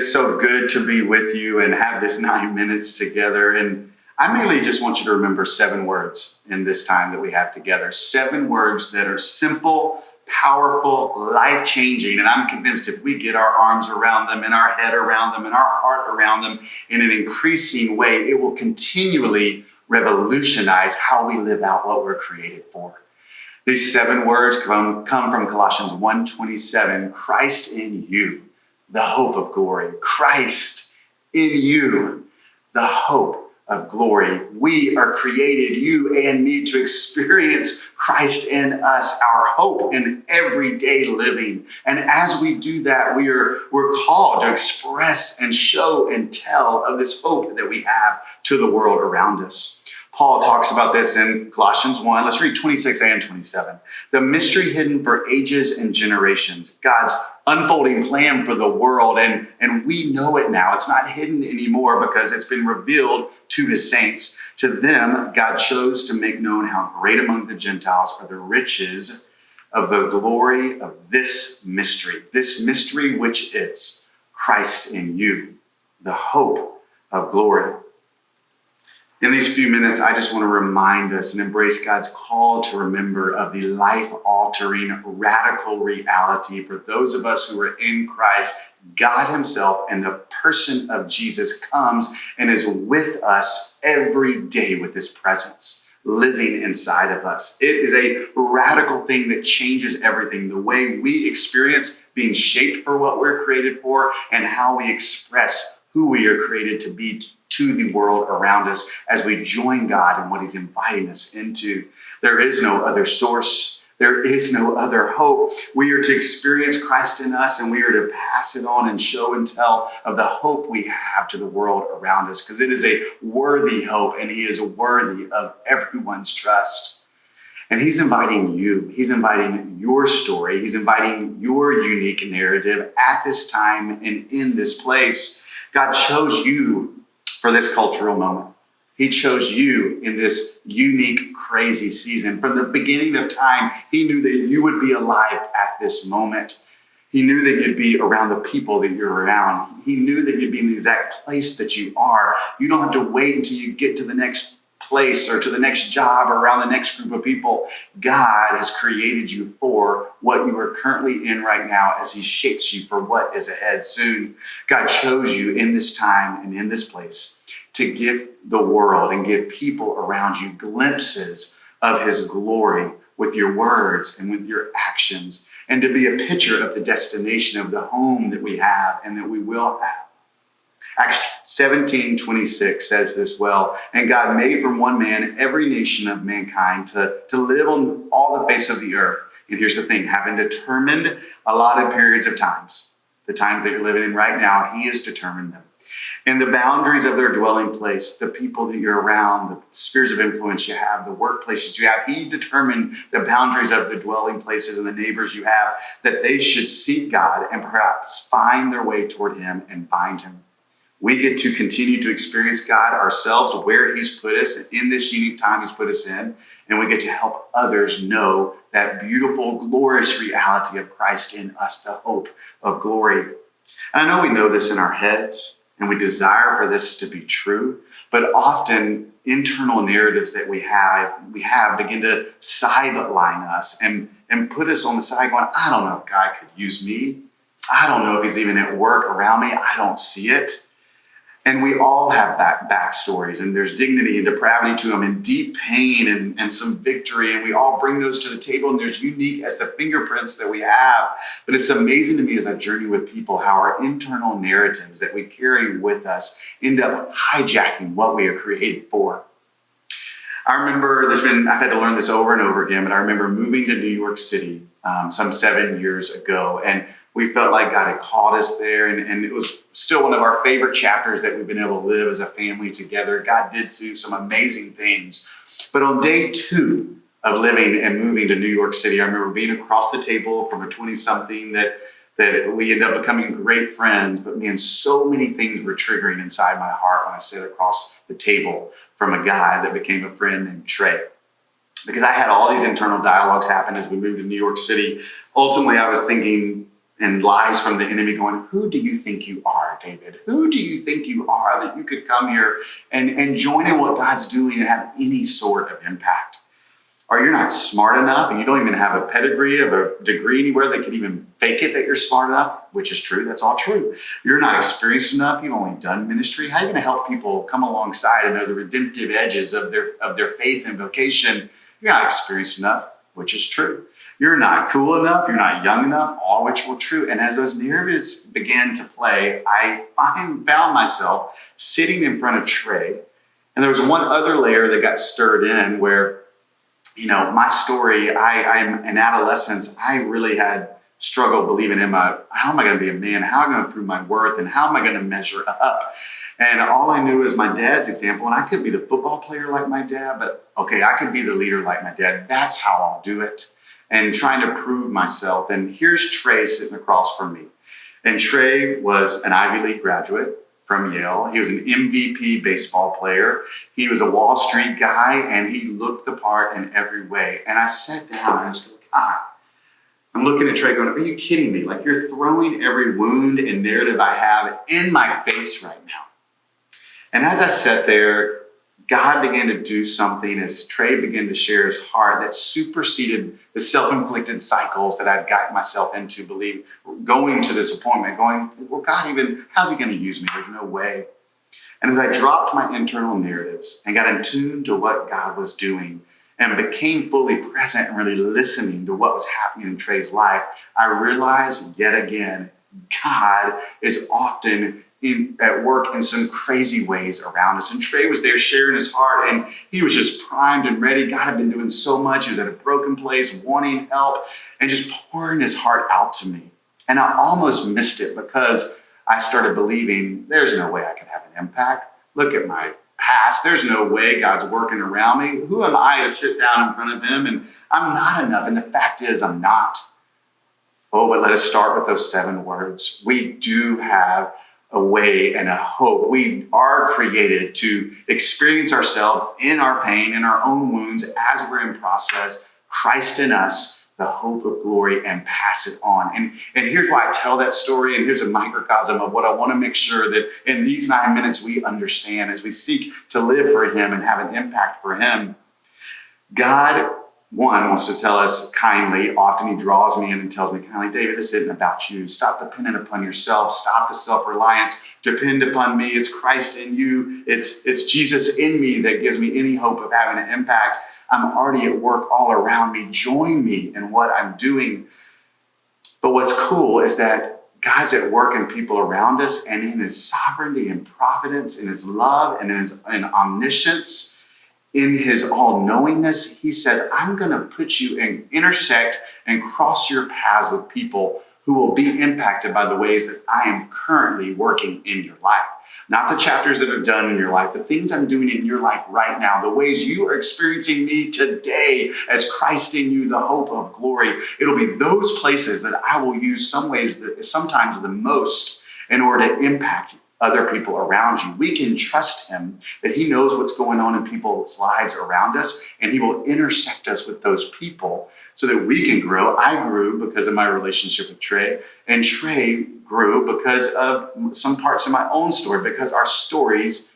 is so good to be with you and have this 9 minutes together. And I mainly just want you to remember 7 words in this time that we have together. 7 words that are simple, powerful, life-changing. And I'm convinced if we get our arms around them and our head around them and our heart around them in an increasing way, it will continually revolutionize how we live out what we're created for. These 7 words come from Colossians 1:27, Christ in you, the hope of glory. Christ in you, the hope of glory. We are created, you and me, to experience Christ in us, our hope in everyday living. And as we do that, we're called to express and show and tell of this hope that we have to the world around us. Paul talks about this in Colossians 1. Let's read 26 and 27. The mystery hidden for ages and generations, God's unfolding plan for the world. And we know it now. It's not hidden anymore because it's been revealed to his saints. To them, God chose to make known how great among the Gentiles are the riches of the glory of this mystery which is Christ in you, the hope of glory. In these few minutes, I just want to remind us and embrace God's call to remember of the life-altering, radical reality for those of us who are in Christ. God himself and the person of Jesus comes and is with us every day with his presence, living inside of us. It is a radical thing that changes everything, the way we experience being shaped for what we're created for and how we express who we are created to be to the world around us as we join God in what he's inviting us into. There is no other source. There is no other hope. We are to experience Christ in us, and we are to pass it on and show and tell of the hope we have to the world around us, because it is a worthy hope, and he is worthy of everyone's trust. And he's inviting you. He's inviting your story. He's inviting your unique narrative at this time and in this place. God chose you for this cultural moment. He chose you in this unique, crazy season. From the beginning of time, he knew that you would be alive at this moment. He knew that you'd be around the people that you're around. He knew that you'd be in the exact place that you are. You don't have to wait until you get to the next place or to the next job or around the next group of people. God has created you for what you are currently in right now as he shapes you for what is ahead soon. God chose you in this time and in this place to give the world and give people around you glimpses of his glory with your words and with your actions, and to be a picture of the destination of the home that we have and that we will have. Acts 17:26 says this well, and God made from one man every nation of mankind to live on all the face of the earth. And here's the thing, having determined allotted periods of times, the times that you're living in right now, he has determined them. And the boundaries of their dwelling place, the people that you're around, the spheres of influence you have, the workplaces you have, he determined the boundaries of the dwelling places and the neighbors you have, that they should seek God and perhaps find their way toward him and find him. We get to continue to experience God ourselves where he's put us in this unique time he's put us in. And we get to help others know that beautiful, glorious reality of Christ in us, the hope of glory. And I know we know this in our heads and we desire for this to be true, but often internal narratives that we have begin to sideline us and put us on the side going, I don't know if God could use me. I don't know if he's even at work around me. I don't see it. And we all have backstories, and there's dignity and depravity to them, and deep pain and some victory, and we all bring those to the table, and there's unique as the fingerprints that we have. But it's amazing to me as I journey with people how our internal narratives that we carry with us end up hijacking what we are created for. I remember I've had to learn this over and over again, but I remember moving to New York City some 7 years ago, and we felt like God had called us there, and it was still one of our favorite chapters that we've been able to live as a family together. God did do some amazing things. But on day 2 of living and moving to New York City, I remember being across the table from a 20-something that we ended up becoming great friends, but man, so many things were triggering inside my heart when I sat across the table from a guy that became a friend named Trey. Because I had all these internal dialogues happen as we moved to New York City. Ultimately, I was thinking, and lies from the enemy going, who do you think you are, David? Who do you think you are that you could come here and join in what God's doing and have any sort of impact? Or you're not smart enough and you don't even have a pedigree of a degree anywhere that could even fake it that you're smart enough, which is true. That's all true. You're not experienced enough. You've only done ministry. How are you going to help people come alongside and know the redemptive edges of their faith and vocation? You're not experienced enough, which is true. You're not cool enough. You're not young enough, all which were true. And as those narratives began to play, I found myself sitting in front of Trey. And there was one other layer that got stirred in where, my story, I'm in adolescence, I really had struggled believing in how am I going to be a man? How am I going to prove my worth? And how am I going to measure up? And all I knew is my dad's example. And I could be the football player like my dad, but okay, I could be the leader like my dad. That's how I'll do it. And trying to prove myself. And here's Trey sitting across from me. And Trey was an Ivy League graduate from Yale. He was an MVP baseball player. He was a Wall Street guy, and he looked the part in every way. And I sat down and I was like, God, I'm looking at Trey going, are you kidding me? Like, you're throwing every wound and narrative I have in my face right now. And as I sat there, God began to do something as Trey began to share his heart that superseded the self-inflicted cycles that I'd gotten myself into, going to this appointment, going, well, God, how's he going to use me? There's no way. And as I dropped my internal narratives and got in tune to what God was doing and became fully present and really listening to what was happening in Trey's life, I realized yet again, God is often at work in some crazy ways around us. And Trey was there sharing his heart, and he was just primed and ready. God had been doing so much. He was at a broken place, wanting help, and just pouring his heart out to me. And I almost missed it because I started believing there's no way I can have an impact. Look at my past. There's no way God's working around me. Who am I to sit down in front of him? And I'm not enough. And the fact is, I'm not. Oh, but let us start with those 7 words. We do have a way and a hope. We are created to experience ourselves in our pain, in our own wounds, as we're in process, Christ in us, the hope of glory, and pass it on. And here's why I tell that story, and here's a microcosm of what I want to make sure that in these 9 minutes we understand as we seek to live for him and have an impact for him. God, one, wants to tell us kindly. Often he draws me in and tells me kindly, David, this isn't about you. Stop depending upon yourself. Stop the self-reliance. Depend upon me. It's Christ in you. It's Jesus in me that gives me any hope of having an impact. I'm already at work all around me. Join me in what I'm doing. But what's cool is that God's at work in people around us, and in his sovereignty and providence, in his love and in omniscience, in his all-knowingness, he says, I'm going to put you and intersect and cross your paths with people who will be impacted by the ways that I am currently working in your life. Not the chapters that are done in your life, the things I'm doing in your life right now, the ways you are experiencing me today as Christ in you, the hope of glory. It'll be those places that I will use sometimes the most in order to impact other people around you. We can trust him that he knows what's going on in people's lives around us, and he will intersect us with those people so that we can grow. I grew because of my relationship with Trey, and Trey grew because of some parts of my own story, because our stories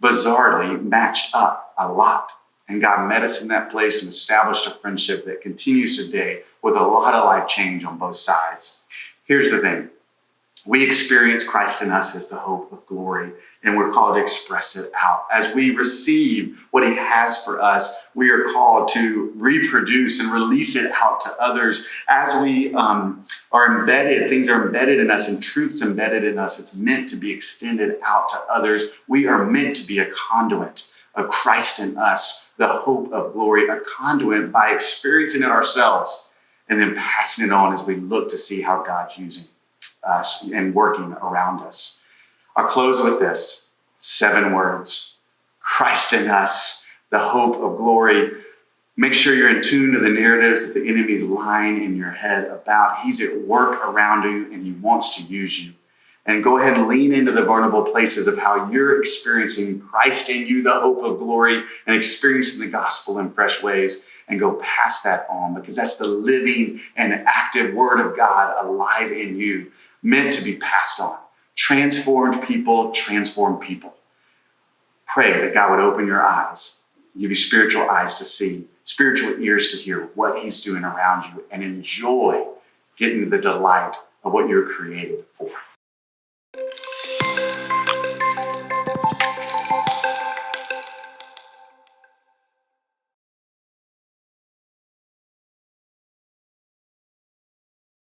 bizarrely match up a lot. And God met us in that place and established a friendship that continues today with a lot of life change on both sides. Here's the thing. We experience Christ in us as the hope of glory, and we're called to express it out. As we receive what he has for us, we are called to reproduce and release it out to others. As we are embedded, things are embedded in us and truths embedded in us. It's meant to be extended out to others. We are meant to be a conduit of Christ in us, the hope of glory, a conduit by experiencing it ourselves and then passing it on as we look to see how God's using us and working around us. I'll close with this. 7 words. Christ in us, the hope of glory. Make sure you're in tune to the narratives that the enemy's lying in your head about. He's at work around you and he wants to use you. And go ahead and lean into the vulnerable places of how you're experiencing Christ in you, the hope of glory, and experiencing the gospel in fresh ways, and go pass that on, because that's the living and active word of God alive in you, meant to be passed on. Transformed people transform people. Pray that God would open your eyes, give you spiritual eyes to see, spiritual ears to hear what he's doing around you, and enjoy getting the delight of what you're created for.